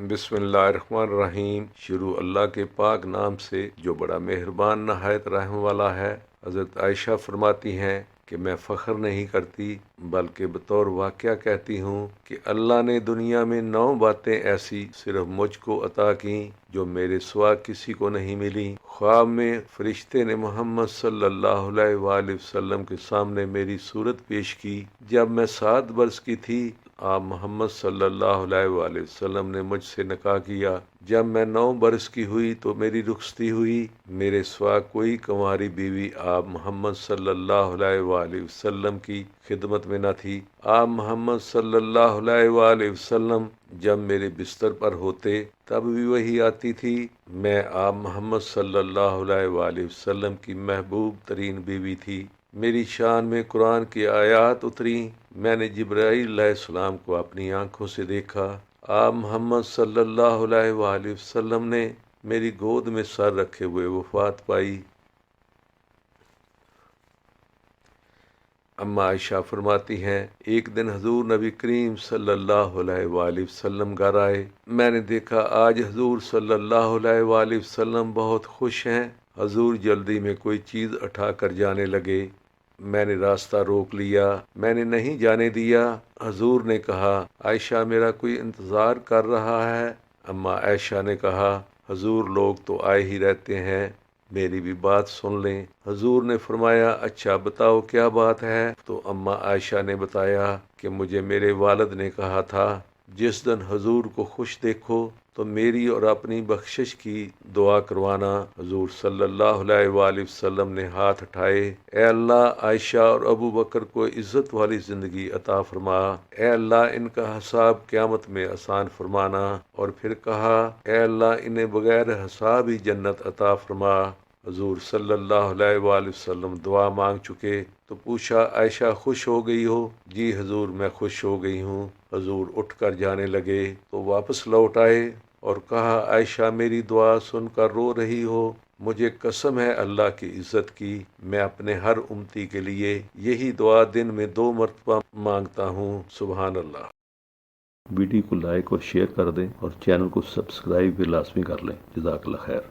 बिस्मिल्लाहिर्रहमानिर्रहीम। शुरू अल्लाह के पाक नाम से जो बड़ा मेहरबान नहायत रहम वाला है। हज़रत आयशा फरमाती हैं कि मैं फ़ख्र नहीं करती बल्कि बतौर वाक़या कहती हूँ कि अल्लाह ने दुनिया में 9 बातें ऐसी सिर्फ मुझको अता की जो मेरे सिवा किसी को नहीं मिली। ख्वाब में फरिश्ते ने मोहम्मद सल्लल्लाहु अलैहि वसल्लम के सामने मेरी सूरत पेश की। जब मैं 7 बरस की थी आप मोहम्मद सल्लल्लाहु अलैहि वसल्लम ने मुझसे निकाह किया। जब मैं 9 बरस की हुई तो मेरी रुखसती हुई। मेरे सिवा कोई कुंवारी बीवी आप मोहम्मद सल्लल्लाहु अलैहि वसल्लम की खिदमत में न थी। आप मोहम्मद सल्लल्लाहु अलैहि वसल्लम जब मेरे बिस्तर पर होते तब भी वही आती थी। मैं आप मोहम्मद सल्लल्लाहु अलैहि वसल्लम की महबूब तरीन बीवी थी। मेरी शान में कुरान की आयत उतरी। मैंने जिब्राईल अलैहिस्सलाम को अपनी आंखों से देखा। आप मोहम्मद सल्लल्लाहु अलैहि वसल्लम ने मेरी गोद में सर रखे हुए वफात पाई। अम्मा आयशा फरमाती हैं, एक दिन हजूर नबी करीम सल्लल्लाहु अलैहि वसल्लम घर आए। मैंने देखा आज हजूर सल्लल्लाहु अलैहि वसल्लम बहुत खुश हैं। हजूर जल्दी में कोई चीज़ उठा कर जाने लगे। मैंने रास्ता रोक लिया, मैंने नहीं जाने दिया। हजूर ने कहा, आयशा मेरा कोई इंतज़ार कर रहा है। अम्मा आयशा ने कहा, हजूर लोग तो आए ही रहते हैं, मेरी भी बात सुन लें। हजूर ने फरमाया, अच्छा बताओ क्या बात है। तो अम्मा आयशा ने बताया कि मुझे मेरे वालिद ने कहा था जिस दिन हजूर को खुश देखो तो मेरी और अपनी बख्शिश की दुआ करवाना। हजूर सल्लल्लाहु अलैहि वसल्लम ने हाथ उठाए, ए अल्लाह आयशा और अबू बकर को इज्जत वाली जिंदगी अता फरमा। ए अल्लाह इनका हिसाब क़यामत में आसान फरमाना। और फिर कहा, ए अल्लाह इन्हें बगैर हिसाब ही जन्नत अता फरमा। हजूर सल्लल्लाहु अलैहि वसल्लम दुआ मांग चुके तो पूछा, आयशा खुश हो गई हो? जी हजूर मैं खुश हो गई हूँ। हजूर उठकर जाने लगे तो वापस लौट आए और कहा, आयशा मेरी दुआ सुनकर रो रही हो? मुझे कसम है अल्लाह की इज्जत की, मैं अपने हर उम्मती के लिए यही दुआ दिन में 2 मरतबा मांगता हूँ। सुभान अल्लाह। वीडियो को लाइक और शेयर कर दें और चैनल को सब्सक्राइब भी लाजमी कर लें। जज़ाकल्लाह खैर।